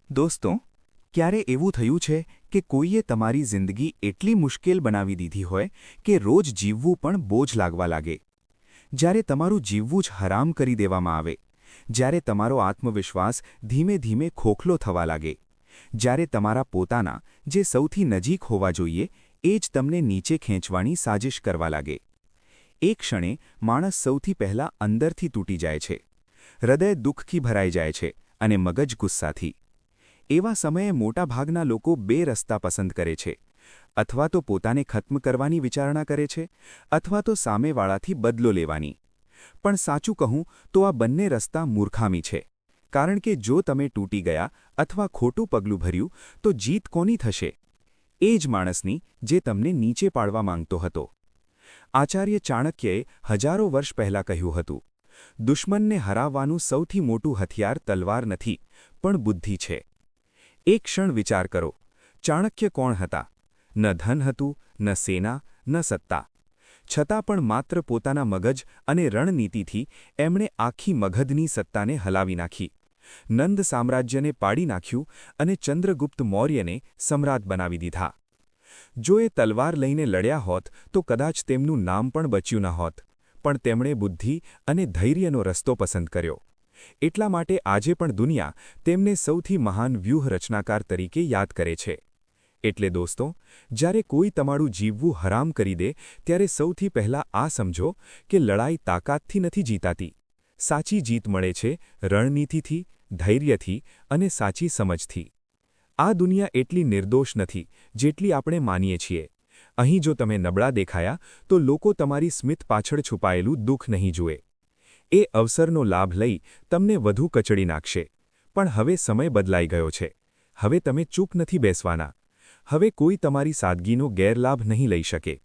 દોસ્તો, ક્યારે એવું થયું છે કે કોઈએ તમારી જિંદગી એટલી મુશ્કેલ બનાવી દીધી હોય કે રોજ જીવવું પણ બોજ લાગવા લાગે? જ્યારે તમારું જીવવું જ હરામ કરી દેવામાં આવે, જ્યારે તમારો આત્મવિશ્વાસ ધીમે ધીમે ખોખલો થવા લાગે, જ્યારે તમારા પોતાના જે સૌથી નજીક હોવા જોઈએ એ જ તમને નીચે ખેંચવાની સાજિશ કરવા લાગે, એ ક્ષણે માણસ સૌથી પહેલાં અંદરથી તૂટી જાય છે. હૃદય દુઃખથી ભરાઈ જાય છે અને મગજ ગુસ્સાથી. એવા સમયે મોટાભાગના લોકો બે રસ્તા પસંદ કરે છે. અથવા તો પોતાને ખત્મ કરવાની વિચારણા કરે છે, અથવા તો સામેવાળાથી બદલો લેવાની. પણ સાચું કહું તો આ બંને રસ્તા મૂર્ખામી છે. કારણ કે જો તમે તૂટી ગયા અથવા ખોટું પગલું ભર્યું તો જીત કોની થશે? એ જ માણસની જે તમને નીચે પાડવા માંગતો હતો. આચાર્ય ચાણક્યએ હજારો વર્ષ પહેલાં કહ્યું હતું, દુશ્મનને હરાવવાનું સૌથી મોટું હથિયાર તલવાર નથી, પણ બુદ્ધિ છે. એક ક્ષણ વિચાર કરો, ચાણક્ય કોણ હતા? ન ધન હતું, ન સેના, ન સત્તા. છતાં પણ માત્ર પોતાના મગજ અને રણનીતિથી એમણે આખી મગધની સત્તાને હલાવી નાખી. નંદ સામ્રાજ્યને પાડી નાખ્યું અને ચંદ્રગુપ્ત મૌર્યને સમ્રાટ બનાવી દીધા. જો એ તલવાર લઈને લડ્યા હોત તો કદાચ તેમનું નામ પણ બચ્યું ન હોત, પણ તેમણે બુદ્ધિ અને ધૈર્યનો રસ્તો પસંદ કર્યો. એટલા માટે આજે પણ દુનિયા તેમને સૌથી મહાન વ્યૂહરચનાકાર તરીકે યાદ કરે છે. એટલે દોસ્તો, જ્યારે કોઈ તમારું જીવવું હરામ કરી દે ત્યારે સૌથી પહેલાં આ સમજો કે લડાઈ તાકાતથી નથી જીતાતી. સાચી જીત મળે છે રણનીતિથી, ધૈર્યથી અને સાચી સમજથી. આ દુનિયા એટલી નિર્દોષ નથી જેટલી આપણે માનીએ છીએ. અહીં જો તમે નબળા દેખાયા તો લોકો તમારી સ્મિત પાછળ છુપાયેલું દુઃખ નહીં જુએ. એ અવસરનો લાભ લઈ તમને વધુ કચડી નાખશે. પણ હવે સમય બદલાઈ ગયો છે. હવે તમે ચૂપ નથી બેસવાના. હવે કોઈ તમારી સાદગીનો ગેરલાભ નહીં લઈ શકે.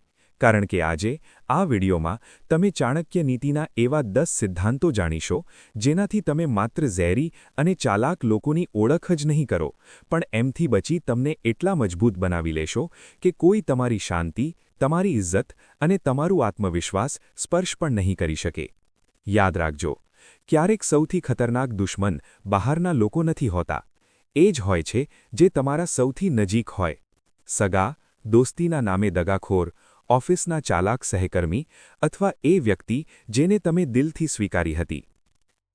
કારણ કે આજે આ વિડીયોમાં તમે ચાણક્ય નીતિના એવા 10 સિદ્ધાંતો જાણીશો જેનાથી તમે માત્ર ઝેરી અને ચાલાક લોકોની ઓળખ જ નહીં કરો, પણ એમથી બચી તમને એટલા મજબૂત બનાવી લેશો કે કોઈ તમારી શાંતિ, તમારી ઇજ્જત અને તમારું આત્મવિશ્વાસ સ્પર્શ પણ નહીં કરી શકે. યાદ રાખજો, ક્યારેક સૌથી ખતરનાક દુશ્મન બહારના લોકો નથી હોતા. એ જ હોય છે જે તમારા સૌથી નજીક હોય. સગા, દોસ્તીના નામે દગાખોર, ઓફિસના ચાલાક સહકર્મી અથવા એ વ્યક્તિ જેને તમે દિલથી સ્વીકારી હતી.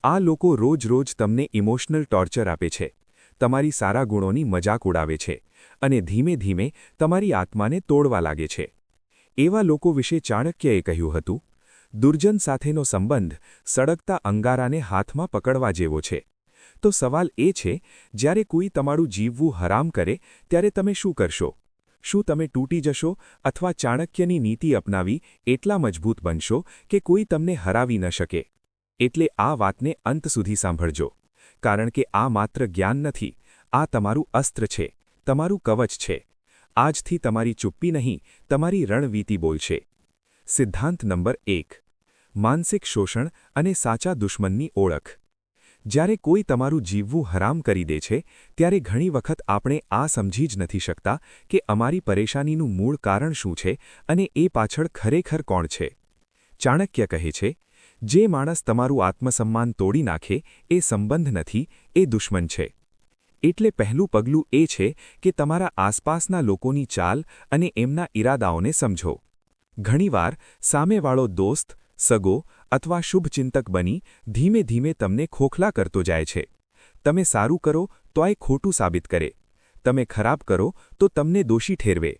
આ લોકો રોજ-રોજ તમને ઇમોશનલ ટોર્ચર આપે છે, તમારી સારા ગુણોની મજાક ઉડાવે છે અને ધીમે ધીમે તમારી આત્માને તોડવા લાગે છે. એવા લોકો વિશે ચાણક્યએ કહ્યું હતું, દુર્જન સાથેનો સંબંધ સળગતા અંગારાને હાથમાં પકડવા જેવો છે. તો સવાલ એ છે, જ્યારે કોઈ તમારું જીવવું હરામ કરે ત્યારે તમે શું કરશો? શું તમે તૂટી જશો અથવા ચાણક્યની નીતિ અપનાવી એટલા મજબૂત બનશો કે કોઈ તમને હરાવી ન શકે? એટલે આ વાતને અંત સુધી સાંભળજો. કારણ કે આ માત્ર જ્ઞાન નથી, આ તમારું અસ્ત્ર છે, તમારું કવચ છે. આજથી તમારી ચુપ્પી નહીં, તમારી રણનીતિ બોલશે. સિદ્ધાંત નંબર 1. માનસિક શોષણ અને સાચા દુશ્મનની ઓળખ. જ્યારે કોઈ તમારું જીવવું હરામ કરી દે છે ત્યારે ઘણી વખત આપણે આ સમજી જ નથી શકતા કે અમારી પરેશાનીનું મૂળ કારણ શું છે અને એ પાછળ ખરેખર કોણ છે. ચાણક્ય કહે છે, જે માણસ તમારું આત્મસન્માન તોડી નાખે એ સંબંધ નથી, એ દુશ્મન છે. એટલે પહેલું પગલું એ છે કે તમારા આસપાસના લોકોની ચાલ અને એમના ઈરાદાઓને સમજો. ઘણીવાર સામેવાળો દોસ્ત, સગો અથવા શુભચિંતક બની ધીમે ધીમે તમને ખોખલા કરતો જાય છે. તમે સારું કરો તોય ખોટું સાબિત કરે. તમે ખરાબ કરો તો તમને દોષી ઠેરવે.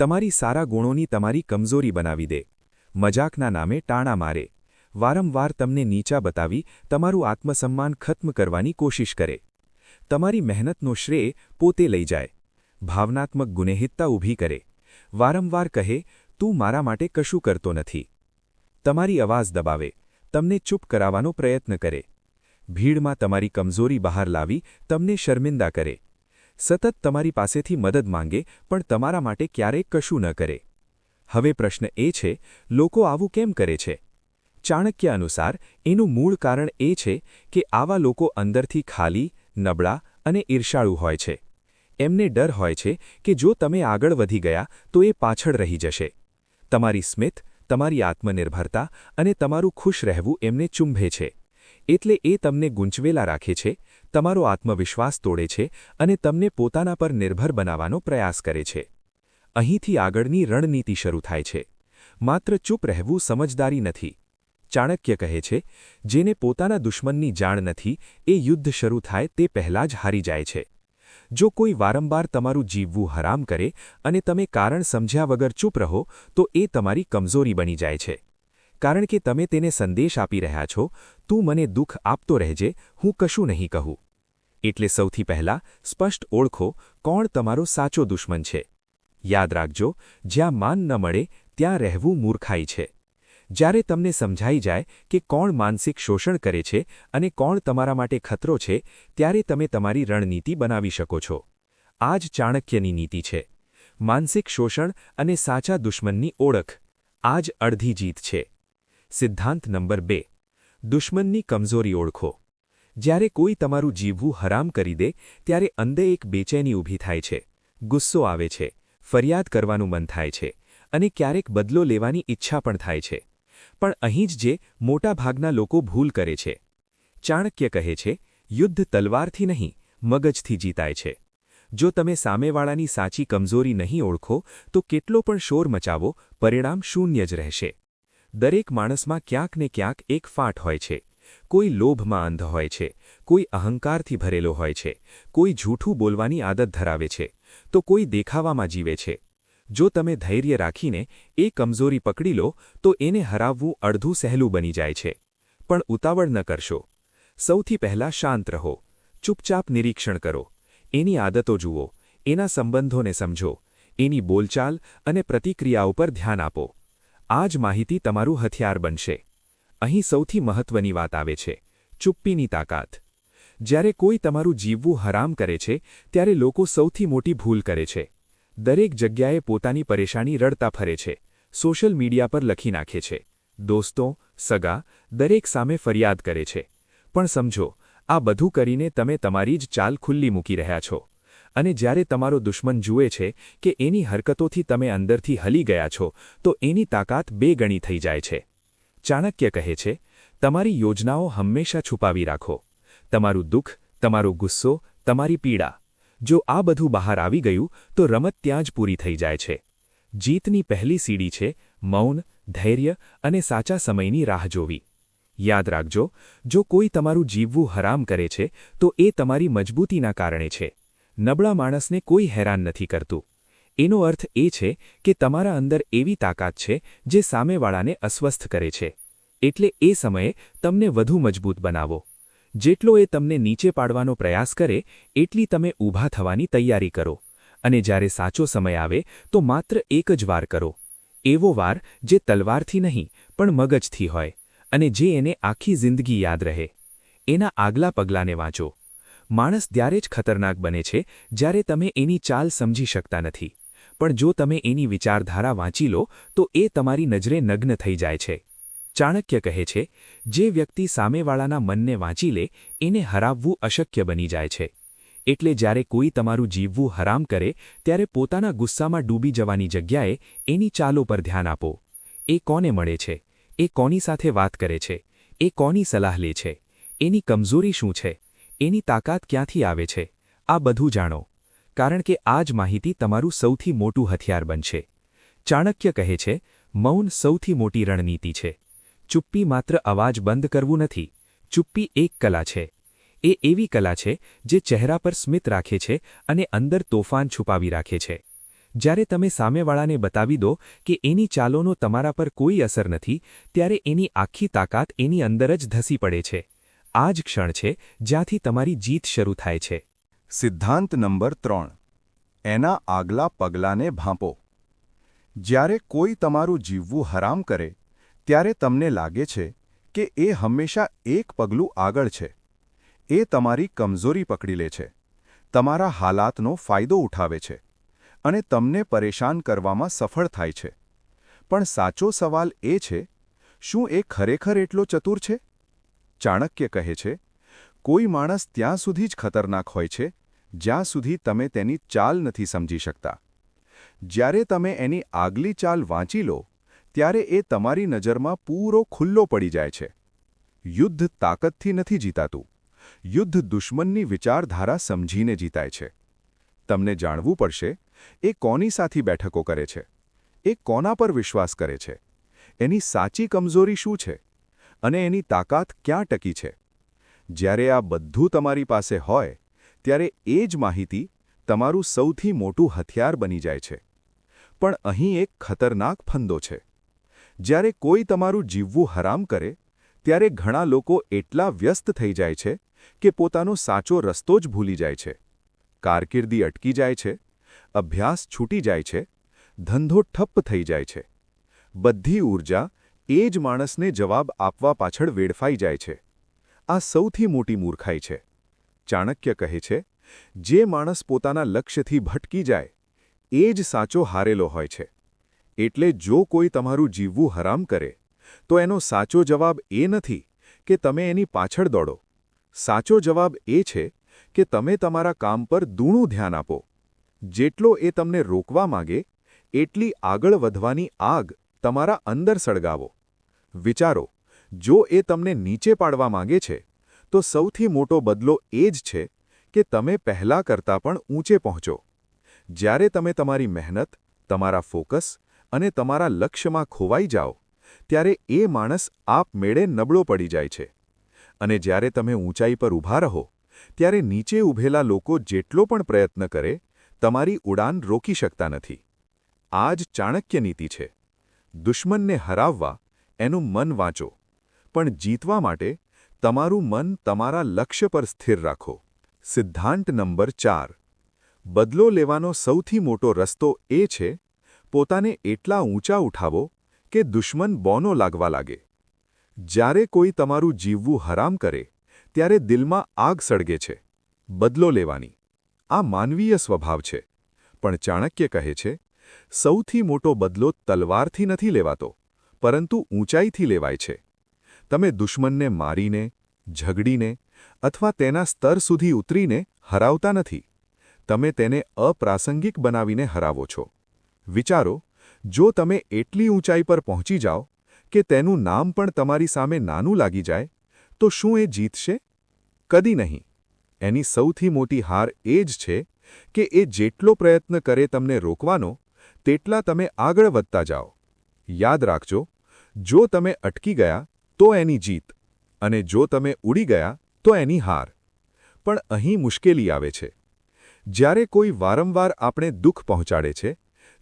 તમારી સારા ગુણોની તમારી કમજોરી બનાવી દે. મજાકના નામે ટાણા મારે. વારંવાર તમને નીચા બતાવી તમારું આત્મસન્માન ખત્મ કરવાની કોશિશ કરે. તમારી મહેનતનો શ્રેય પોતે લઈ જાય. ભાવનાત્મક ગુનેહિતતા ઊભી કરે. વારંવાર કહે, તું મારા માટે કશું કરતો નથી. તમારી અવાજ દબાવે, તમને ચૂપ કરાવવાનો પ્રયત્ન કરે. ભીડમાં તમારી કમજોરી બહાર લાવી તમને શર્મિંદા કરે. સતત તમારી પાસેથી મદદ માંગે પણ તમારા માટે ક્યારેય કશું ન કરે. હવે પ્રશ્ન એ છે, લોકો આવું કેમ કરે છે? ચાણક્ય અનુસાર એનું મૂળ કારણ એ છે કે આવા લોકો અંદરથી ખાલી, નબળા અને ઈર્ષાળુ હોય છે. એમને ડર હોય છે કે જો તમે આગળ વધી ગયા તો એ પાછળ રહી જશે. તમારી સ્મિત, તમારી આત્મનિર્ભરતા અને તમારું ખુશ રહેવું એમને ચુંભે છે. એટલે એ તમને ગૂંચવેલા રાખે છે, તમારો આત્મવિશ્વાસ તોડે છે અને તમને પોતાના પર નિર્ભર બનાવવાનો પ્રયાસ કરે છે. અહીંથી આગળની રણનીતિ શરૂ થાય છે. માત્ર ચૂપ રહેવું સમજદારી નથી. ચાણક્ય કહે છે, જેને પોતાના દુશ્મનની જાણ નથી એ યુદ્ધ શરૂ થાય તે પહેલાં જ હારી જાય છે. જો કોઈ વારંવાર તમારું જીવવું હરામ કરે અને તમે કારણ સમજ્યા વગર ચૂપ રહો તો એ તમારી કમજોરી બની જાય છે. કારણ કે તમે તેને સંદેશ આપી રહ્યા છો, તું મને દુઃખ આપતો રહેજે, હું કશું નહીં કહું. એટલે સૌથી પહેલાં સ્પષ્ટ ઓળખો કોણ તમારો સાચો દુશ્મન છે. યાદ રાખજો, જ્યાં માન ન મળે ત્યાં રહેવું મૂર્ખાઈ છે. જ્યારે તમને સમજાઈ જાય કે કોણ માનસિક શોષણ કરે છે અને કોણ તમારા માટે ખતરો છે, ત્યારે તમે તમારી રણનીતિ બનાવી શકો છો. આ જ ચાણક્યની નીતિ છે. માનસિક શોષણ અને સાચા દુશ્મનની ઓળખ, આ જ અડધી જીત છે. સિદ્ધાંત નંબર 2. દુશ્મનની કમજોરી ઓળખો. જ્યારે કોઈ તમારું જીવવું હરામ કરી દે ત્યારે અંદર એક બેચેની ઊભી થાય છે. ગુસ્સો આવે છે, ફરિયાદ કરવાનું મન થાય છે અને ક્યારેક બદલો લેવાની ઈચ્છા પણ થાય છે. પણ અહીં જ જે મોટાભાગના લોકો ભૂલ કરે છે. ચાણક્ય કહે છે, યુદ્ધ તલવારથી નહીં, મગજથી જીતાય છે. જો તમે સામેવાળાની સાચી કમજોરી નહીં ઓળખો તો કેટલો પણ શોર મચાવો, પરિણામ શૂન્ય જ રહેશે. દરેક માણસમાં ક્યાંક ને ક્યાંક એક ફાટ હોય છે. કોઈ લોભમાં અંધ હોય છે, કોઈ અહંકારથી ભરેલો હોય છે, કોઈ જૂઠું બોલવાની આદત ધરાવે છે, તો કોઈ દેખાવામાં જીવે છે. જો તમે ધૈર્ય રાખીને એ કમજોરી પકડી લો તો એને હરાવવું અડધું સહેલું બની જાય છે. પણ ઉતાવળ ન કરશો. સૌથી પહેલાં શાંત રહો. ચૂપચાપ નિરીક્ષણ કરો. એની આદતો જુઓ, એના સંબંધોને સમજો, એની બોલચાલ અને પ્રતિક્રિયાઓ પર ધ્યાન આપો. આ જ માહિતી તમારું હથિયાર બનશે. અહીં સૌથી મહત્વની વાત આવે છે, ચૂપ્પીની તાકાત. જ્યારે કોઈ તમારું જીવવું હરામ કરે છે ત્યારે લોકો સૌથી મોટી ભૂલ કરે છે. દરેક જગ્યાએ પોતાની પરેશાની રડતા ફરે છે. સોશિયલ મીડિયા પર લખી નાખે છે. દોસ્તો, સગા, દરેક સામે ફરિયાદ કરે છે. પણ સમજો, આ બધું કરીને તમે તમારી જ ચાલ ખુલ્લી મૂકી રહ્યા છો. અને જ્યારે તમારો દુશ્મન જુએ છે કે એની હરકતોથી તમે અંદરથી હલી ગયા છો તો એની તાકાત 2 ગણી થઈ જાય છે. ચાણક્ય કહે છે, તમારી યોજનાઓ હંમેશા છુપાવી રાખો. તમારું દુઃખ, તમારો ગુસ્સો, તમારી પીડા. જો આ બધું બહાર આવી ગયું તો રમત ત્યાં જ પૂરી થઈ જાય છે. જીતની પહેલી સીડી છે મૌન, ધૈર્ય અને સાચા સમયની રાહ જોવી. યાદ રાખજો, જો કોઈ તમારું જીવવું હરામ કરે છે તો એ તમારી મજબૂતીના કારણે છે. નબળા માણસને કોઈ હેરાન નથી કરતું. એનો અર્થ એ છે કે તમારા અંદર એવી તાકાત છે જે સામેવાળાને અસ્વસ્થ કરે છે. એટલે એ સમયે તમને વધુ મજબૂત બનાવો. જેટલો એ તમને નીચે પાડવાનો પ્રયાસ કરે એટલી તમે ઊભા થવાની તૈયારી કરો. અને જ્યારે સાચો સમય આવે તો માત્ર એક જ વાર કરો. એવો વાર જે તલવારથી નહીં પણ મગજથી હોય અને જે એને આખી જિંદગી યાદ રહે. એના આગલા પગલાંને વાંચો. માણસ ત્યારે જ ખતરનાક બને છે જ્યારે તમે એની ચાલ સમજી શકતા નથી. પણ જો તમે એની વિચારધારા વાંચી લો તો એ તમારી નજરે નગ્ન થઈ જાય છે. ચાણક્ય કહે છે, જે વ્યક્તિ સામેવાળાના મનને વાંચી લે એને હરાવવું અશક્ય બની જાય છે. એટલે જ્યારે કોઈ તમારું જીવવું હરામ કરે ત્યારે પોતાના ગુસ્સામાં ડૂબી જવાની જગ્યાએ એની ચાલો પર ધ્યાન આપો. એ કોને મળે છે? એ કોની સાથે વાત કરે છે? એ કોની સલાહ લે છે? એની કમજોરી શું છે? એની તાકાત ક્યાંથી આવે છે? આ બધું જાણો. કારણ કે આ જ માહિતી તમારું સૌથી મોટું હથિયાર બનશે. ચાણક્ય કહે છે, મૌન સૌથી મોટી રણનીતિ છે. ચૂપ્પી માત્ર અવાજ બંધ કરવું નથી. ચૂપ્પી એક કલા છે. એ એવી કલા છે જે ચહેરા પર સ્મિત રાખે છે અને અંદર તોફાન છુપાવી રાખે છે. જ્યારે તમે સામેવાળાને બતાવી દો કે એની ચાલોનો તમારા પર કોઈ અસર નથી, ત્યારે એની આખી તાકાત એની અંદર જ ધસી પડે છે. આ જ ક્ષણ છે જ્યાંથી તમારી જીત શરૂ થાય છે. સિદ્ધાંત નંબર 3. એના આગલા પગલાંને ભાંપો. જ્યારે કોઈ તમારું જીવવું હરામ કરે ત્યારે તમને લાગે છે કે એ હંમેશા એક પગલું આગળ છે. એ તમારી કમજોરી પકડી લે છે, તમારા હાલાતનો ફાયદો ઉઠાવે છે અને તમને પરેશાન કરવામાં સફળ થાય છે. પણ સાચો સવાલ એ છે, શું એ ખરેખર એટલો ચતુર છે? ચાણક્ય કહે છે, કોઈ માણસ ત્યાં સુધી જ ખતરનાક હોય છે જ્યાં સુધી તમે તેની ચાલ નથી સમજી શકતા. જ્યારે તમે એની આગલી ચાલ વાંચી લો ત્યારે એ તમારી નજરમાં પૂરો ખુલ્લો પડી જાય છે. યુદ્ધ તાકાતથી નથી જીતાતું, યુદ્ધ દુશ્મનની વિચારધારા સમજીને જીતાય છે. તમને જાણવું પડશે એ કોની સાથી બેઠકો કરે છે, એ કોના પર વિશ્વાસ કરે છે, એની સાચી કમજોરી શું છે અને એની તાકાત ક્યાં ટકી છે. જ્યારે આ બધું તમારી પાસે હોય ત્યારે એ જ માહિતી તમારું સૌથી મોટું હથિયાર બની જાય છે. પણ અહીં એક ખતરનાક ફંદો છે. જ્યારે કોઈ તમારું જીવવું હરામ કરે ત્યારે ઘણા લોકો એટલા વ્યસ્ત થઈ જાય છે કે પોતાનો સાચો રસ્તો જ ભૂલી જાય છે. કારકિર્દી અટકી જાય છે, અભ્યાસ છૂટી જાય છે, ધંધો ઠપ્પ થઈ જાય છે. બધી ઊર્જા એ જ માણસને જવાબ આપવા પાછળ વેડફાઈ જાય છે. આ સૌથી મોટી મૂર્ખાઈ છે. ચાણક્ય કહે છે, જે માણસ પોતાના લક્ષ્યથી ભટકી જાય એ જ સાચો હારેલો હોય છે. એટલે જો કોઈ તમારું જીવવું હરામ કરે તો એનો સાચો જવાબ એ નથી કે તમે એની પાછળ દોડો. સાચો જવાબ એ છે કે તમે તમારા કામ પર દૂણું ધ્યાન આપો. જેટલો એ તમને રોકવા માગે એટલી આગળ વધવાની આગ તમારા અંદર સળગાવો. વિચારો, જો એ તમને નીચે પાડવા માગે છે તો સૌથી મોટો બદલો એ જ છે કે તમે પહેલાં કરતાં પણ ઊંચે પહોંચો. જ્યારે તમે તમારી મહેનત, તમારા ફોકસ અને તમારા લક્ષ્યમાં ખોવાઈ જાઓ ત્યારે એ માણસ આપમેળે નબળો પડી જાય છે. અને જ્યારે તમે ઊંચાઈ પર ઊભા રહો ત્યારે નીચે ઊભેલા લોકો જેટલો પણ પ્રયત્ન કરે તમારી ઉડાન રોકી શકતા નથી. આ જ ચાણક્ય નીતિ છે. દુશ્મનને હરાવવા એનું મન વાંચો, પણ જીતવા માટે તમારું મન તમારા લક્ષ્ય પર સ્થિર રાખો. સિદ્ધાંત નંબર 4. બદલો લેવાનો સૌથી મોટો રસ્તો એ છે પોતાને એટલા ઊંચા ઉઠાવો કે દુશ્મન બોનો લાગવા લાગે. જ્યારે કોઈ તમારું જીવવું હરામ કરે ત્યારે દિલમાં આગ સળગે છે બદલો લેવાની. આ માનવીય સ્વભાવ છે. પણ ચાણક્ય કહે છે, સૌથી મોટો બદલો તલવારથી નથી લેવાતો, પરંતુ ઊંચાઈથી લેવાય છે. તમે દુશ્મનને મારીને, ઝઘડીને અથવા તેના સ્તર સુધી ઉતરીને હરાવતા નથી. તમે તેને અપ્રાસંગિક બનાવીને હરાવો છો. વિચારો, જો તમે એટલી ઊંચાઈ પર પહોંચી જાઓ કે તેનું નામ પણ તમારી સામે નાનું લાગી જાય તો શું એ જીતશે? કદી નહીં. એની સૌથી મોટી હાર એ જ છે કે એ જેટલો પ્રયત્ન કરે તમને રોકવાનો, તેટલા તમે આગળ વધતા જાઓ. યાદ રાખજો, જો તમે અટકી ગયા તો એની જીત, અને જો તમે ઉડી ગયા તો એની હાર. પણ અહીં મુશ્કેલી આવે છે. જ્યારે કોઈ વારંવાર આપણે દુઃખ પહોંચાડે છે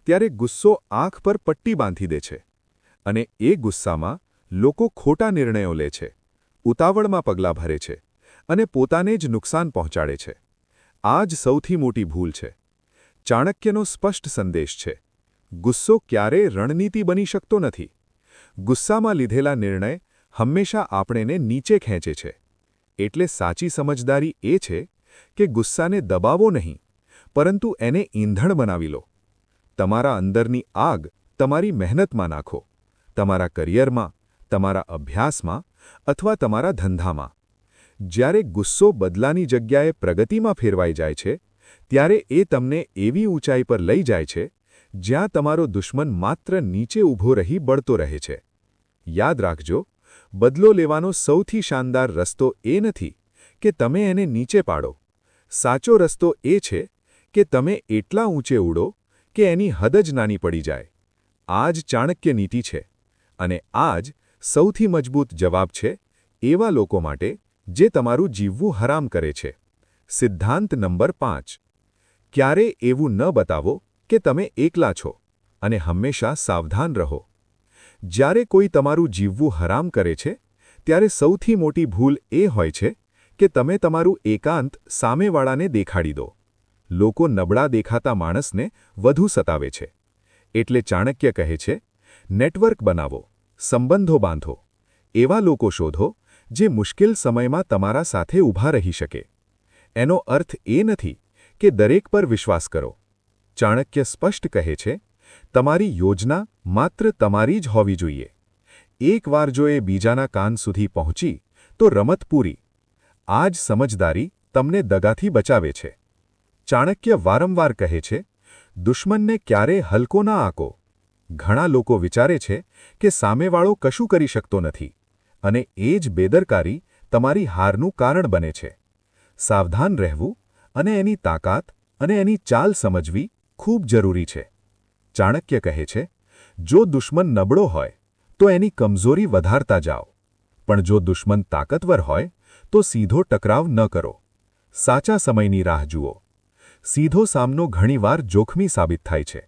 ત્યારે ગુસ્સો આંખ પર પટ્ટી બાંધી દે છે. અને એ ગુસ્સામાં લોકો ખોટા નિર્ણયો લે છે, ઉતાવળમાં પગલાં ભરે છે અને પોતાને જ નુકસાન પહોંચાડે છે. આ જ સૌથી મોટી ભૂલ છે. ચાણક્યનો સ્પષ્ટ સંદેશ છે, ગુસ્સો ક્યારેય રણનીતિ બની શકતો નથી. ગુસ્સામાં લીધેલા નિર્ણય હંમેશા આપણને નીચે ખેંચે છે. એટલે સાચી સમજદારી એ છે કે ગુસ્સાને દબાવો નહીં, પરંતુ એને ઈંધણ બનાવી લો. તમારા અંદરની આગ તમારી મહેનતમાં નાખો, તમારા કરિયરમાં, તમારા અભ્યાસમાં અથવા તમારા ધંધામાં. જ્યારે ગુસ્સો બદલાની જગ્યાએ પ્રગતિમાં ફેરવાઈ જાય છે ત્યારે એ તમને એવી ઊંચાઈ પર લઈ જાય છે જ્યાં તમારો દુશ્મન માત્ર નીચે ઊભો રહી બળતો રહે છે. યાદ રાખજો, બદલો લેવાનો સૌથી શાનદાર રસ્તો એ નથી કે તમે એને નીચે પાડો. સાચો રસ્તો એ છે કે તમે એટલા ઊંચે ઉડો કે એની હદ જ નાની પડી જાય. આ જ ચાણક્ય નીતિ છે. અને આ જ સૌથી મજબૂત જવાબ છે એવા લોકો માટે જે તમારું જીવવું હરામ કરે છે. સિદ્ધાંત નંબર 5. ક્યારે એવું ન બતાવો કે તમે એકલા છો, અને હંમેશા સાવધાન રહો. જ્યારે કોઈ તમારું જીવવું હરામ કરે છે ત્યારે સૌથી મોટી ભૂલ એ હોય છે કે તમે તમારું એકાંત સામેવાળાને દેખાડી દો. લોકો નબળા દેખાતા માણસને વધુ સતાવે છે. એટલે ચાણક્ય કહે છે, નેટવર્ક બનાવો, સંબંધો બાંધો. એવા લોકો શોધો જે મુશ્કેલ સમયમાં તમારા સાથે ઊભા રહી શકે. એનો અર્થ એ નથી કે દરેક પર વિશ્વાસ કરો. ચાણક્ય સ્પષ્ટ કહે છે, તમારી યોજના માત્ર તમારી જ હોવી જોઈએ. એકવાર જો એ બીજાના કાન સુધી પહોંચી તો રમત પૂરી. આ જ સમજદારી તમને દગાથી બચાવે છે. ચાણક્ય વારંવાર કહે છે, દુશ્મનને ક્યારેય હલકો ના આંકો. ઘણા લોકો વિચારે છે કે સામેવાળો કશું કરી શકતો નથી, અને એ જ બેદરકારી તમારી હારનું કારણ બને છે. સાવધાન રહેવું અને એની તાકાત અને એની ચાલ સમજવી ખૂબ જરૂરી છે. ચાણક્ય કહે છે, જો દુશ્મન નબળો હોય તો એની કમજોરી વધારતા જાઓ, પણ જો દુશ્મન તાકતવર હોય તો સીધો ટકરાવ ન કરો. સાચા સમયની રાહ જુઓ. સીધો સામનો ઘણીવાર જોખમી સાબિત થાય છે,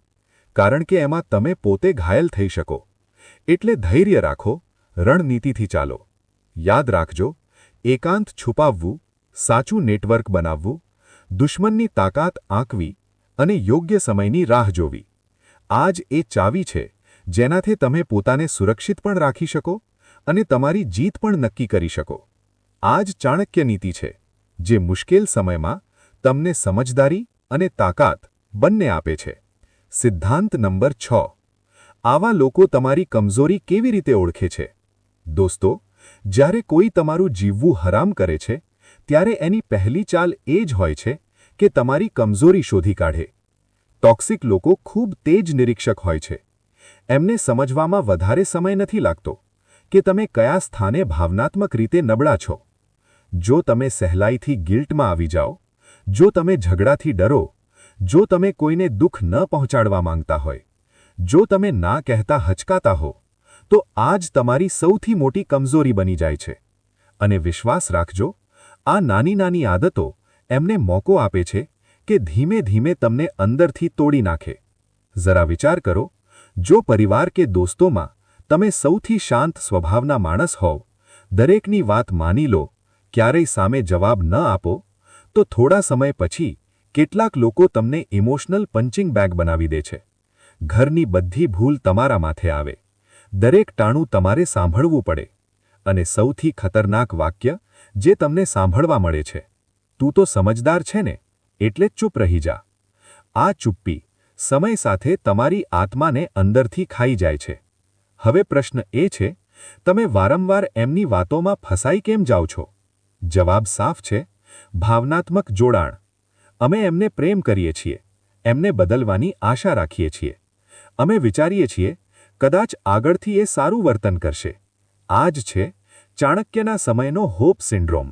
કારણ કે એમાં તમે પોતે ઘાયલ થઈ શકો. એટલે ધૈર્ય રાખો, રણનીતિથી ચાલો. યાદ રાખજો, એકાંત છુપાવવું, સાચું નેટવર્ક બનાવવું, દુશ્મનની તાકાત આંકવી અને યોગ્ય સમયની રાહ જોવી. આ જ એ ચાવી છે જેનાથી તમે પોતાને સુરક્ષિત પણ રાખી શકો અને તમારી જીત પણ નક્કી કરી શકો. આ જ ચાણક્ય નીતિ છે, જે મુશ્કેલ સમયમાં તમને સમજદારી અને તાકાત બંને આપે છે. સિદ્ધાંત નંબર 6. આવા લોકો તમારી કમજોરી કેવી રીતે ઓળખે છે? દોસ્તો, જ્યારે કોઈ તમારું જીવવું હરામ કરે છે, ત્યારે એની પહેલી ચાલ એ જ હોય છે કે તમારી કમજોરી શોધી કાઢે. ટોક્સિક લોકો ખૂબ તેજ નિરીક્ષક હોય છે. એમને સમજવામાં વધારે સમય નથી લાગતો કે તમે કયા સ્થાને ભાવનાત્મક રીતે નબળા છો. જો તમે સહેલાઈથી ગિલ્ટમાં આવી જાઓ, જો તમે ઝઘડાથી ડરો, જો તમે કોઈને દુઃખ ન પહોંચાડવા માંગતા હોય, જો તમે ના કહેતા હચકાતા હો, તો આ જ તમારી સૌથી મોટી કમજોરી બની જાય છે. અને વિશ્વાસ રાખજો, આ નાની નાની આદતો એમને મોકો આપે છે કે ધીમે ધીમે તમને અંદરથી તોડી નાખે. જરા વિચાર કરો, જો પરિવાર કે દોસ્તોમાં તમે સૌથી શાંત સ્વભાવના માણસ હોવ, દરેકની વાત માની લો, ક્યારેય સામે જવાબ ન આપો, તો થોડા સમય પછી કેટલાક લોકો તમને ઇમોશનલ પંચિંગ બેગ બનાવી દે છે. ઘરની બધી ભૂલ તમારા માથે આવે, દરેક ટાણું તમારે સાંભળવું પડે, અને સૌથી ખતરનાક વાક્ય જે તમને સાંભળવા મળે છે, તું તો સમજદાર છે ને, એટલે જ ચૂપ રહી જા. આ ચૂપ્પી સમય સાથે તમારી આત્માને અંદરથી ખાઈ જાય છે. હવે પ્રશ્ન એ છે, તમે વારંવાર એમની વાતોમાં ફસાઈ કેમ જાઓ છો? જવાબ સાફ છે, ભાવનાત્મક જોડાણ. અમે એમને પ્રેમ કરીએ છીએ, એમને બદલવાની આશા રાખીએ છીએ. અમે વિચારીએ છીએ, કદાચ આગળથી એ સારું વર્તન કરશે. આ જ છે ચાણક્યના સમયનો હોપ સિન્ડ્રોમ.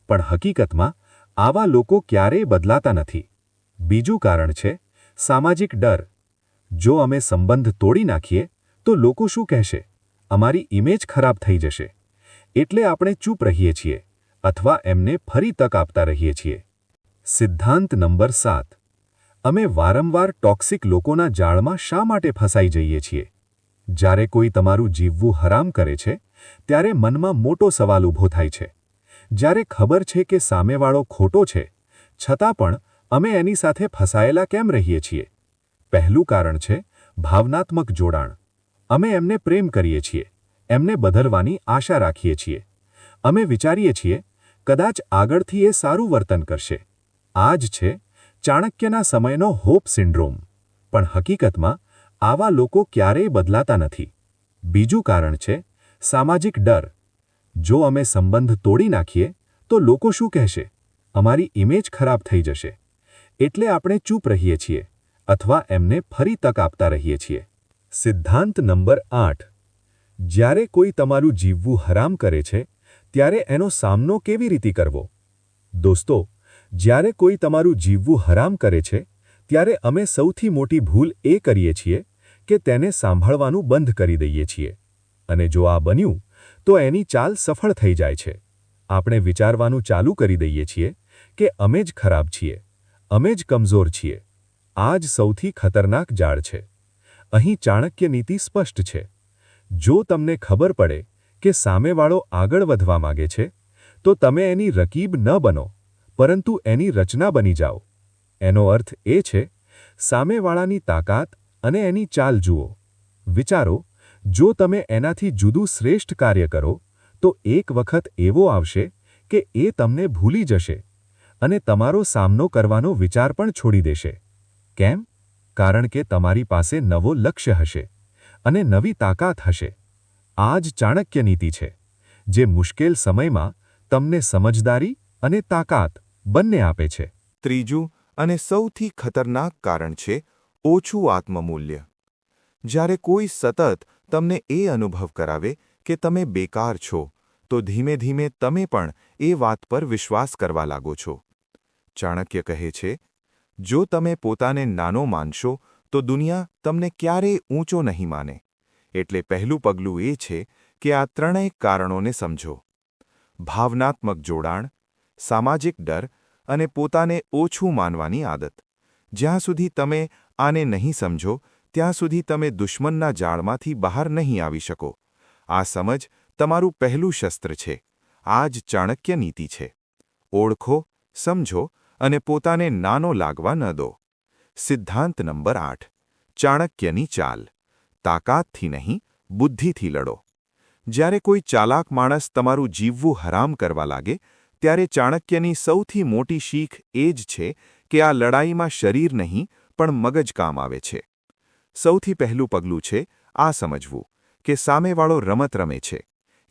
પણ હકીકતમાં આવા લોકો ક્યારેય બદલાતા નથી. બીજું કારણ છે સામાજિક ડર. જો અમે સંબંધ તોડી નાખીએ તો લોકો શું કહેશે? અમારી ઇમેજ ખરાબ થઈ જશે. એટલે આપણે ચૂપ રહીએ છીએ અથવા એમને ફરી તક આપતા રહીએ છીએ. સિદ્ધાંત નંબર 7. અમે વારંવાર ટોક્સિક લોકોના જાળમાં શા માટે ફસાઈ જઈએ છીએ? જ્યારે કોઈ તમારું જીવવું હરામ કરે છે, ત્યારે મનમાં મોટો સવાલ ઊભો થાય છે. જ્યારે ખબર છે કે સામેવાળો ખોટો છે, છતાં પણ અમે એની સાથે ફસાયેલા કેમ રહીએ છીએ? પહેલું કારણ છે ભાવનાત્મક જોડાણ. અમે એમને પ્રેમ કરીએ છીએ, એમને બદલવાની આશા રાખીએ છીએ. અમે વિચારીએ છીએ, કદાચ આગળથી એ સારું વર્તન કરશે. આ જ છે ચાણક્યના સમયનો હોપ સિન્ડ્રોમ. પણ હકીકતમાં આવા લોકો ક્યારેય બદલાતા નથી. બીજું કારણ છે સામાજિક ડર. જો અમે સંબંધ તોડી નાખીએ તો લોકો શું કહેશે? અમારી ઇમેજ ખરાબ થઈ જશે. એટલે આપણે ચૂપ રહીએ છીએ અથવા એમને ફરી તક આપતા રહીએ છીએ. સિદ્ધાંત નંબર 8. જ્યારે કોઈ તમારું જીવવું હરામ કરે છે, ત્યારે એનો સામનો કેવી રીતે કરવો? દોસ્તો, જ્યારે કોઈ તમારું જીવવું હરામ કરે છે, ત્યારે અમે સૌથી મોટી ભૂલ એ કરીએ છીએ કે તેને સાંભળવાનું બંધ કરી દઈએ છીએ. અને જો આ બન્યું, તો એની ચાલ સફળ થઈ જાય છે. આપણે વિચારવાનું ચાલુ કરી દઈએ છીએ કે અમે જ ખરાબ છીએ, અમે જ કમજોર છીએ. આ જ સૌથી ખતરનાક જાળ છે. અહીં ચાણક્ય નીતિ સ્પષ્ટ છે. જો તમને ખબર પડે કે સામેવાળો આગળ વધવા માંગે છે, તો તમે એની રકીબ ન બનો, પરંતુ એની રચના બની જાઓ. એનો અર્થ એ છે, સામેવાળાની તાકાત અને એની ચાલ જુઓ. વિચારો, જો તમે એનાથી જુદું શ્રેષ્ઠ કાર્ય કરો, તો એક વખત એવો આવશે કે એ તમને ભૂલી જશે અને તમારો સામનો કરવાનો વિચાર પણ છોડી દેશે. કેમ? કારણ કે તમારી પાસે નવો લક્ષ્ય હશે અને નવી તાકાત હશે. આ જ ચાણક્ય નીતિ છે, જે મુશ્કેલ સમયમાં તમને સમજદારી અને તાકાત બંને આપે છે. ત્રીજું અને સૌથી ખતરનાક કારણ છે ઓછું આત્મમૂલ્ય. જ્યારે કોઈ સતત તમને એ અનુભવ કરાવે કે તમે બેકાર છો, તો ધીમે ધીમે તમે પણ એ વાત પર વિશ્વાસ કરવા લાગો છો. ચાણક્ય કહે છે, જો તમે પોતાને નાનો માનશો તો દુનિયા તમને ક્યારેય ઊંચો નહીં માને. એટલે પહેલું પગલું એ છે કે આ ત્રણેય કારણોને સમજો: ભાવનાત્મક જોડાણ, સામાજિક ડર અને પોતાને ઓછું માનવાની આદત. જ્યાં સુધી તમે આને નહીં સમજો ત્યાં સુધી તમે દુશ્મનના જાળમાંથી બહાર નહીં આવી શકો. આ સમજ તમારું પહેલું શસ્ત્ર છે. આ જ ચાણક્ય નીતિ છે. ઓળખો, સમજો અને પોતાને નાનો લાગવા ન દો. સિદ્ધાંત નંબર 8. ચાણક્યની ચાલ. તાકાતથી નહીં, બુદ્ધિથી લડો. જ્યારે કોઈ ચાલાક માણસ તમારું જીવવું હરામ કરવા લાગે ત્યારે ચાણક્યની સૌથી મોટી શીખ એ જ છે કે આ લડાઈમાં શરીર નહીં પણ મગજ કામ આવે છે. સૌથી પહેલું પગલું છે આ સમજવું કે સામેવાળો રમત રમે છે.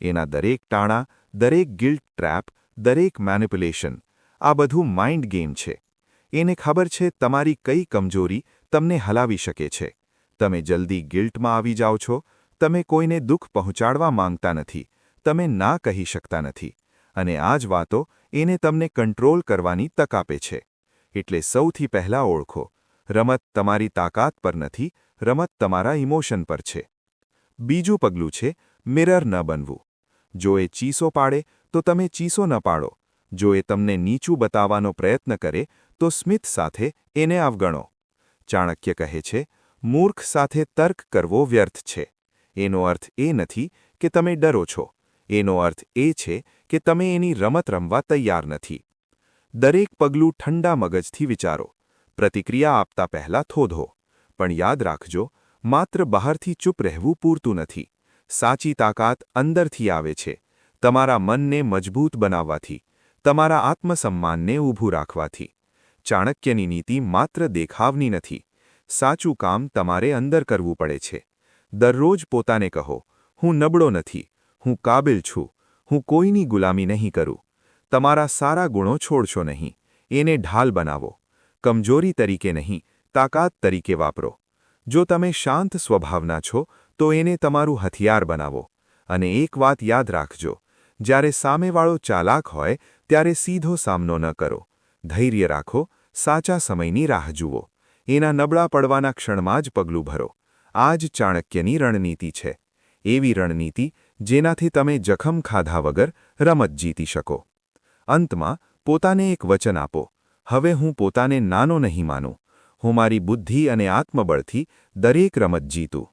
એના દરેક ટાણા, દરેક ગિલ્ટ ટ્રેપ, દરેક મેનિપ્યુલેશન, આ બધું માઇન્ડ ગેમ છે. એને ખબર છે તમારી કઈ કમજોરી તમને હલાવી શકે છે. તમે જલ્દી ગિલ્ટમાં આવી જાઓ છો. તમે કોઈને દુઃખ પહોંચાડવા માંગતા નથી. તમે ના કહી શકતા નથી. અને આ જ વાતો એને તમને કંટ્રોલ કરવાની તક આપે છે. એટલે સૌથી પહેલાં ઓળખો, રમત તમારી તાકાત પર નથી, રમત તમારા ઇમોશન પર છે. બીજું પગલું છે મિરર ન બનવું. જો એ ચીસો પાડે તો તમે ચીસો ન પાડો. જો એ તમને નીચું બતાવવાનો પ્રયત્ન કરે તો સ્મિત સાથે એને અવગણો. ચાણક્ય કહે છે, મૂર્ખ સાથે તર્ક કરવો વ્યર્થ છે. એનો અર્થ એ નથી કે તમે ડરો છો. એનો અર્થ એ છે કે તમે એની રમત રમવા તૈયાર નથી. દરેક પગલું ઠંડા મગજથી વિચારો. પ્રતિક્રિયા આપતા પહેલાં થોધો. પણ યાદ રાખજો, માત્ર બહારથી ચૂપ રહેવું પૂરતું નથી. સાચી તાકાત અંદરથી આવે છે. તમારા મનને મજબૂત બનાવવાથી, તમારા આત્મસન્માનને ઊભું રાખવાથી. ચાણક્યની નીતિ માત્ર દેખાવની નથી. સાચું કામ તમારે અંદર કરવું પડે છે. દરરોજ પોતાને કહો, હું નબળો નથી, હું કાબિલ છું, હું કોઈની ગુલામી નહીં કરું. તમારા સારા ગુણો છોડશો નહીં. એને ઢાલ બનાવો. કમજોરી તરીકે નહીં, તાકાત તરીકે વાપરો. જો તમે શાંત સ્વભાવના છો તો એને તમારું હથિયાર બનાવો. અને એક વાત યાદ રાખજો, જ્યારે સામેવાળો ચાલાક હોય ત્યારે સીધો સામનો ન કરો. ધૈર્ય રાખો, સાચા સમયની રાહ જુઓ. એના નબળા પડવાના ક્ષણમાં જ પગલું ભરો. આ જ ચાણક્યની રણનીતિ છે. એવી રણનીતિ જેનાથી તમે જખમ ખાધા વગર રમત જીતી શકો. અંતમાં પોતાને એક વચન આપો, હવે હું પોતાને નાનો નહીં માનું. હું મારી બુદ્ધિ અને આત્મબળથી દરેક રમત જીતું.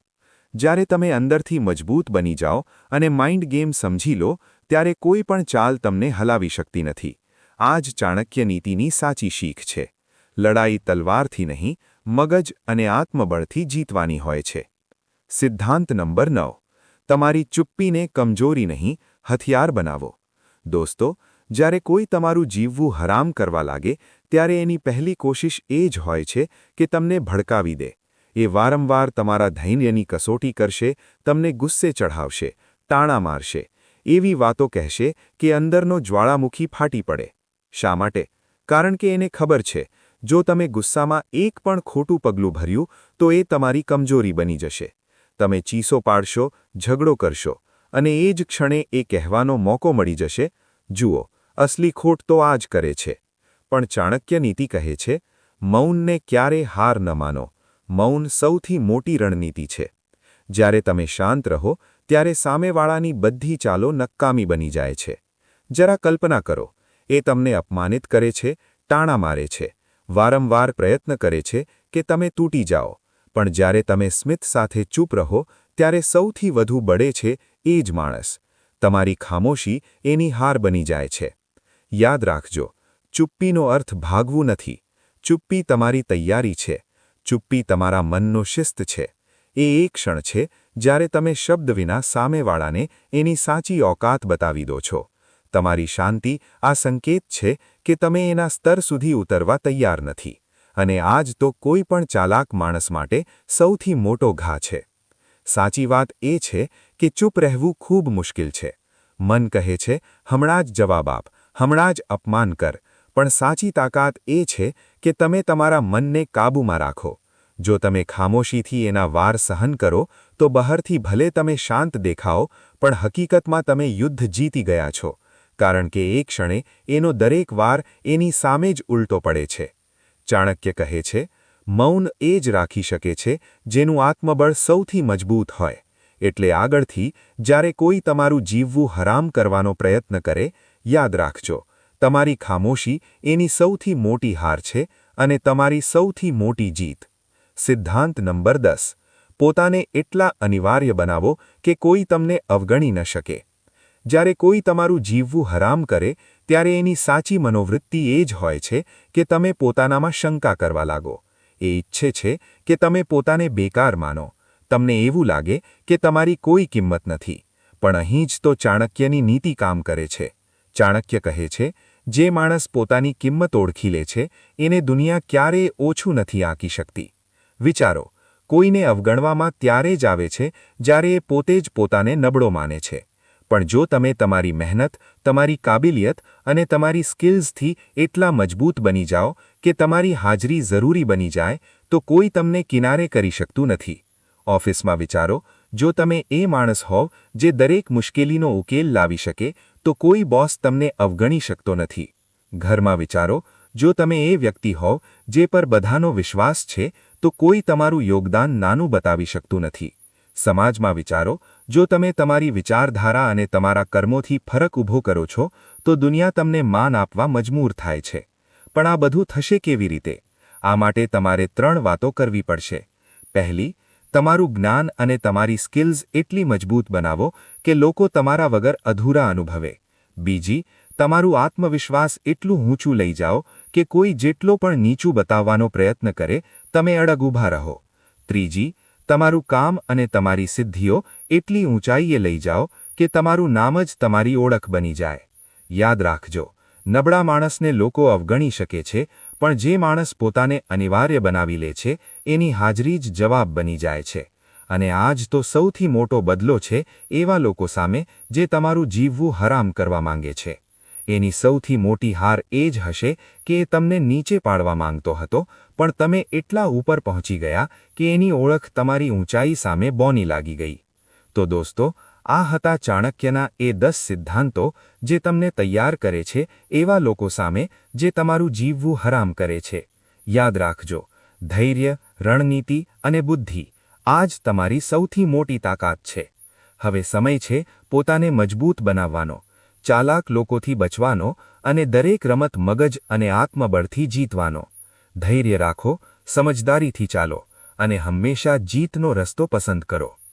જ્યારે તમે અંદરથી મજબૂત બની જાઓ અને માઇન્ડ ગેમ સમજી લો ત્યારે કોઈ પણ ચાલ તમને હલાવી શકતી નથી. આ જ ચાણક્ય નીતિની સાચી શીખ છે. લડાઈ તલવારથી નહીં, મગજ અને આત્મબળથી જીતવાની હોય છે. સિદ્ધાંત નંબર 9. તમારી ચુપ્પીને કમજોરી નહીં, હથિયાર બનાવો. દોસ્તો, જ્યારે કોઈ તમારું જીવવું હરામ કરવા લાગે ત્યારે એની પહેલી કોશિશ એ જ હોય છે કે તમને ભડકાવી દે. એ વારંવાર તમારા ધૈર્યની કસોટી કરશે, તમને ગુસ્સે ચઢાવશે, તાણા મારશે, એવી વાતો કહેશે કે અંદરનો જ્વાળામુખી ફાટી પડે. શા માટે? કારણ કે એને ખબર છે, જો તમે ગુસ્સામાં એક પણ ખોટું પગલું ભર્યું તો એ તમારી કમજોરી બની જશે. તમે ચીસો પાડશો, ઝઘડો કરશો, અને એ જ ક્ષણે એ કહેવાનો મોકો મળી જશે, જુઓ, અસલી ખોટ તો આ જ કરે છે. પણ ચાણક્ય નીતિ કહે છે, મૌનને ક્યારે હાર ન માનો. મૌન સૌથી મોટી રણનીતિ છે. જ્યારે તમે શાંત રહો ત્યારે સામેવાળાની બધી ચાલો નકામી બની જાય છે. જરા કલ્પના કરો, એ તમને અપમાનિત કરે છે, તાણા મારે છે, વારંવાર પ્રયત્ન કરે છે કે તમે તૂટી જાઓ. પણ જ્યારે તમે સ્મિત સાથે ચૂપ રહો ત્યારે સૌથી વધુ બળે છે એ જ માણસ. તમારી ખામોશી એની હાર બની જાય છે. યાદ રાખજો, ચુપ્પીનો અર્થ ભાગવું નથી. ચુપ્પી તમારી તૈયારી છે. ચુપ્પી તમારા મનનો શિસ્ત છે. એ એક ક્ષણ છે જ્યારે તમે શબ્દ વિના સામેવાળાને એની સાચી ઓકાત બતાવી દો છો. તમારી શાંતિ આ સંકેત છે કે તમે એના સ્તર સુધી ઉતરવા તૈયાર નથી. અને આ જ તો કોઈ પણ ચાલાક માણસ માટે સૌથી મોટો ઘા છે. સાચી વાત એ છે કે ચૂપ રહેવું ખૂબ મુશ્કેલ છે. મન કહે છે, હમણાં જ જવાબ આપ, હમણાં જ અપમાન કર. પણ સાચી તાકાત એ છે કે તમે તમારા મનને કાબૂમાં રાખો. જો તમે ખામોશીથી એના વાર સહન કરો તો બહારથી ભલે તમે શાંત દેખાઓ પણ હકીકતમાં તમે યુદ્ધ જીતી ગયા છો, કારણ કે એક ક્ષણે એનો દરેક વાર એની સામે જ ઉલટો પડે છે. ચાણક્ય કહે છે, મૌન એ જ રાખી શકે છે જેનું આત્મબળ સૌથી મજબૂત હોય. એટલે આગળથી જ્યારે કોઈ તમારું જીવવું હરામ કરવાનો પ્રયત્ન કરે, યાદ રાખજો, તમારી ખામોશી એની સૌથી મોટી હાર છે અને તમારી સૌથી મોટી જીત. સિદ્ધાંત નંબર 10. પોતાને એટલા અનિવાર્ય બનાવો કે કોઈ તમને અવગણી ન શકે. જ્યારે કોઈ તમારું જીવવું હરામ કરે ત્યારે એની સાચી મનોવૃત્તિ એ જ હોય છે કે તમે પોતાનામાં શંકા કરવા લાગો. એ ઈચ્છે છે કે તમે પોતાને બેકાર માનો. તમને એવું લાગે કે તમારી કોઈ કિંમત નથી. પણ અહીં જ તો ચાણક્યની નીતિ કામ કરે છે. ચાણક્ય કહે છે, જે માણસ પોતાની કિંમત ઓળખી લે છે એને દુનિયા ક્યારેય ઓછું નથી આંકી શકતી. વિચારો, કોઈને અવગણવામાં ત્યારે જ આવે છે જ્યારે એ પોતે જ પોતાને નબળો માને છે. પણ જો તમે તમારી મહેનત, તમારી કાબિલિયત અને તમારી સ્કિલ્સથી એટલા મજબૂત બની જાઓ કે તમારી હાજરી જરૂરી બની જાય તો કોઈ તમને કિનારે કરી શકતું નથી. ઓફિસમાં વિચારો, જો તમે એ માણસ હોવ જે દરેક મુશ્કેલીનો ઉકેલ લાવી શકે તો કોઈ બોસ તમને અવગણી શકતો નથી. ઘરમાં વિચારો, જો તમે એ વ્યક્તિ હોવ જે પર બધાનો વિશ્વાસ છે તો કોઈ તમારું યોગદાન નાનું બતાવી શકતું નથી. સમાજમાં વિચારો, જો તમે તમારી વિચારધારા અને તમારા કર્મોથી ફરક ઊભો કરો છો તો દુનિયા તમને માન આપવા મજબૂર થાય છે. પણ આ બધું થશે કેવી રીતે? આ માટે તમારે 3 વાતો કરવી પડશે. પહેલી, તમારું જ્ઞાન અને તમારી સ્કિલ્સ એટલી મજબૂત બનાવો કે લોકો તમારા વગર અધૂરા અનુભવે. બીજી, તમારું આત્મવિશ્વાસ એટલું ઊંચું લઈ જાઓ કે કોઈ જેટલો પણ નીચું બતાવવાનો પ્રયત્ન કરે તમે અડગ ઊભા રહો. ત્રીજી, તમારું કામ અને તમારી સિદ્ધિઓ એટલી ઊંચાઈએ લઈ જાઓ કે તમારું નામ જ તમારી ઓળખ બની જાય. યાદ રાખજો, નબળા માણસને લોકો અવગણી શકે છે પણ જે માણસ પોતાને અનિવાર્ય બનાવી લે છે એની હાજરી જ જવાબ બની જાય છે. અને આ જ તો સૌથી મોટો બદલો છે એવા લોકો સામે જે તમારું જીવવું હરામ કરવા માંગે છે. એની સૌથી મોટી હાર એ જ હશે કે એ તમને નીચે પાડવા માંગતો હતો પણ તમે એટલા ઉપર પહોંચી ગયા કે એની ઓળખ તમારી ઊંચાઈ સામે બોની લાગી ગઈ. તો દોસ્તો, આ હતા ચાણક્યના એ 10 સિદ્ધાંતો જે તમને તૈયાર કરે છે એવા લોકો સામે જે તમારું જીવવું હરામ કરે છે. યાદ રાખજો, ધૈર્ય, રણનીતિ અને બુદ્ધિ આ જ તમારી સૌથી મોટી તાકાત છે. હવે સમય છે પોતાને મજબૂત બનાવવાનો, ચાલાક લોકોથી બચવાનો અને દરેક રમત મગજ અને આત્મબળથી જીતવાનો. ધૈર્ય રાખો, સમજદારીથી ચાલો અને હંમેશા જીતનો રસ્તો પસંદ કરો.